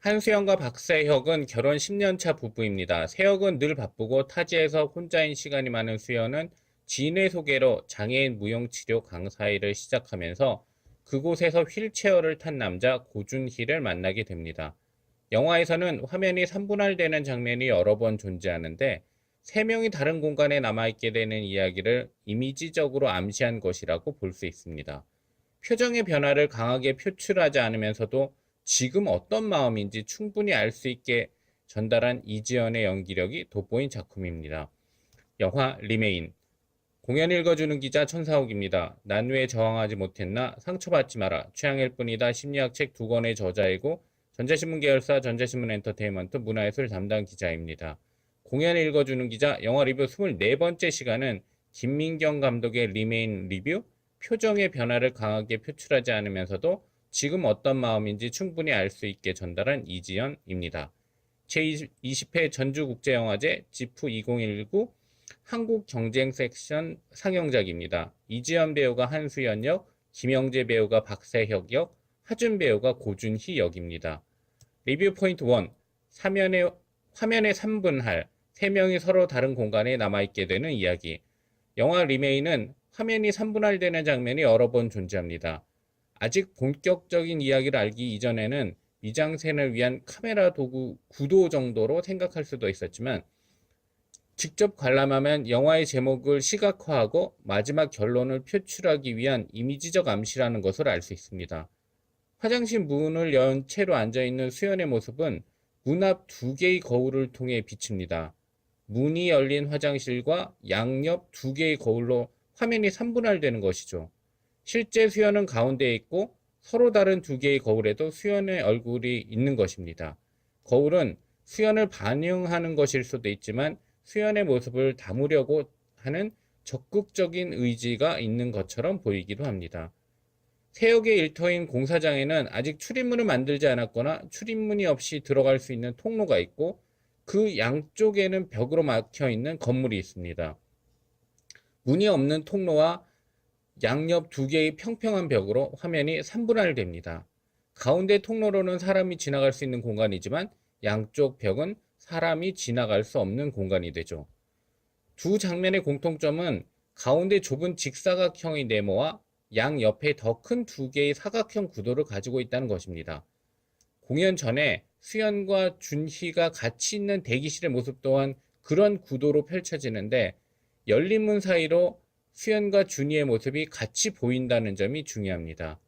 한수연과 박세혁은 결혼 10년 차 부부입니다. 세혁은 늘 바쁘고 타지에서 혼자인 시간이 많은 수연은 지인의 소개로 장애인 무용치료 강사 일을 시작하면서 그곳에서 휠체어를 탄 남자 고준희를 만나게 됩니다. 영화에서는 화면이 3분할되는 장면이 여러 번 존재하는데 세 명이 다른 공간에 남아있게 되는 이야기를 이미지적으로 암시한 것이라고 볼 수 있습니다. 표정의 변화를 강하게 표출하지 않으면서도 지금 어떤 마음인지 충분히 알 수 있게 전달한 이지연의 연기력이 돋보인 작품입니다. 영화 리메인. 공연 읽어주는 기자 천사옥입니다. 난 왜 저항하지 못했나? 상처받지 마라. 취향일 뿐이다. 심리학 책 2권의 저자이고 전자신문 계열사 전자신문 엔터테인먼트 문화예술 담당 기자입니다. 공연 읽어주는 기자 영화 리뷰 24번째 시간은 김민경 감독의 리메인 리뷰, 표정의 변화를 강하게 표출하지 않으면서도 지금 어떤 마음인지 충분히 알 수 있게 전달한 이지연입니다. 제20회 전주국제영화제 지프 2019 한국 경쟁 섹션 상영작입니다. 이지연 배우가 한수연 역, 김영재 배우가 박세혁 역, 하준 배우가 고준희 역입니다. 리뷰 포인트 1. 화면의 3분할, 3명이 서로 다른 공간에 남아있게 되는 이야기. 영화 리메인은 화면이 3분할되는 장면이 여러 번 존재합니다. 아직 본격적인 이야기를 알기 이전에는 미장센을 위한 카메라 도구 구도 정도로 생각할 수도 있었지만 직접 관람하면 영화의 제목을 시각화하고 마지막 결론을 표출하기 위한 이미지적 암시라는 것을 알 수 있습니다. 화장실 문을 연 채로 앉아있는 수연의 모습은 문 앞 2개의 거울을 통해 비칩니다. 문이 열린 화장실과 양옆 2개의 거울로 화면이 3분할되는 것이죠. 실제 수연은 가운데에 있고 서로 다른 2개의 거울에도 수연의 얼굴이 있는 것입니다. 거울은 수연을 반영하는 것일 수도 있지만 수연의 모습을 담으려고 하는 적극적인 의지가 있는 것처럼 보이기도 합니다. 세역의 일터인 공사장에는 아직 출입문을 만들지 않았거나 출입문이 없이 들어갈 수 있는 통로가 있고 그 양쪽에는 벽으로 막혀 있는 건물이 있습니다. 문이 없는 통로와 양옆 2개의 평평한 벽으로 화면이 3분할됩니다. 가운데 통로로는 사람이 지나갈 수 있는 공간이지만 양쪽 벽은 사람이 지나갈 수 없는 공간이 되죠. 두 장면의 공통점은 가운데 좁은 직사각형의 네모와 양옆에 더 큰 2개의 사각형 구도를 가지고 있다는 것입니다. 공연 전에 수연과 준희가 같이 있는 대기실의 모습 또한 그런 구도로 펼쳐지는데 열린 문 사이로 수연과 준희의 모습이 같이 보인다는 점이 중요합니다.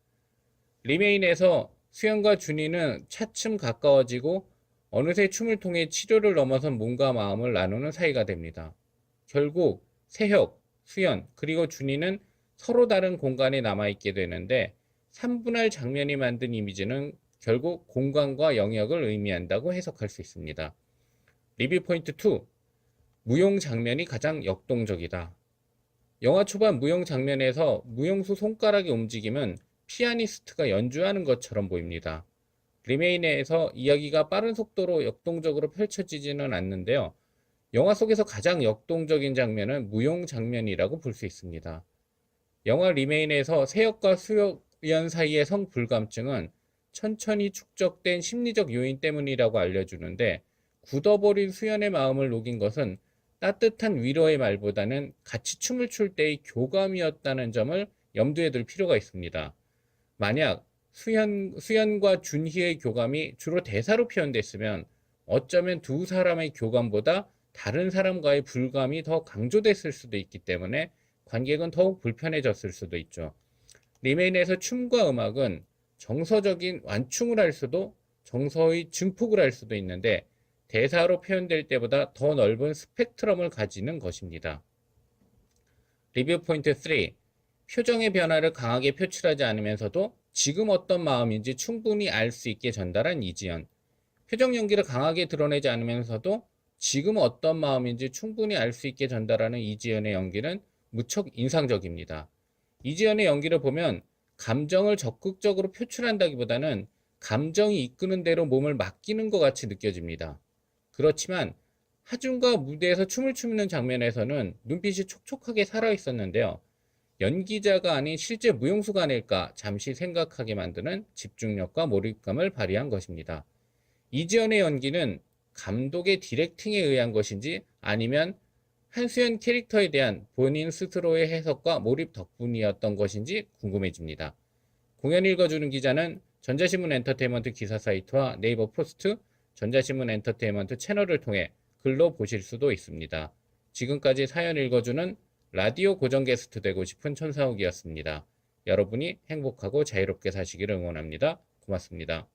리메인에서 수연과 준희는 차츰 가까워지고 어느새 춤을 통해 치료를 넘어선 몸과 마음을 나누는 사이가 됩니다. 결국 세혁, 수연, 그리고 준희는 서로 다른 공간에 남아있게 되는데 3분할 장면이 만든 이미지는 결국 공간과 영역을 의미한다고 해석할 수 있습니다. 리뷰 포인트 2. 무용 장면이 가장 역동적이다. 영화 초반 무용 장면에서 무용수 손가락의 움직임은 피아니스트가 연주하는 것처럼 보입니다. 리메인에서 이야기가 빠른 속도로 역동적으로 펼쳐지지는 않는데요. 영화 속에서 가장 역동적인 장면은 무용 장면이라고 볼 수 있습니다. 영화 리메인에서 세혁과 수연 사이의 성불감증은 천천히 축적된 심리적 요인 때문이라고 알려주는데 굳어버린 수연의 마음을 녹인 것은 따뜻한 위로의 말보다는 같이 춤을 출 때의 교감이었다는 점을 염두에 둘 필요가 있습니다. 만약 수연과 준희의 교감이 주로 대사로 표현됐으면 어쩌면 두 사람의 교감보다 다른 사람과의 불감이 더 강조됐을 수도 있기 때문에 관객은 더욱 불편해졌을 수도 있죠. 리메인에서 춤과 음악은 정서적인 완충을 할 수도 정서의 증폭을 할 수도 있는데 대사로 표현될 때보다 더 넓은 스펙트럼을 가지는 것입니다. 리뷰 포인트 3. 표정의 변화를 강하게 표출하지 않으면서도 지금 어떤 마음인지 충분히 알 수 있게 전달한 이지연. 표정 연기를 강하게 드러내지 않으면서도 지금 어떤 마음인지 충분히 알 수 있게 전달하는 이지연의 연기는 무척 인상적입니다. 이지연의 연기를 보면 감정을 적극적으로 표출한다기보다는 감정이 이끄는 대로 몸을 맡기는 것 같이 느껴집니다. 그렇지만 하준과 무대에서 춤을 추는 장면에서는 눈빛이 촉촉하게 살아있었는데요. 연기자가 아닌 실제 무용수가 아닐까 잠시 생각하게 만드는 집중력과 몰입감을 발휘한 것입니다. 이지연의 연기는 감독의 디렉팅에 의한 것인지 아니면 한수연 캐릭터에 대한 본인 스스로의 해석과 몰입 덕분이었던 것인지 궁금해집니다. 공연 읽어주는 기자는 전자신문 엔터테인먼트 기사 사이트와 네이버 포스트, 전자신문 엔터테인먼트 채널을 통해 글로 보실 수도 있습니다. 지금까지 사연 읽어주는 라디오 고정 게스트 되고 싶은 천사욱이었습니다. 여러분이 행복하고 자유롭게 사시기를 응원합니다. 고맙습니다.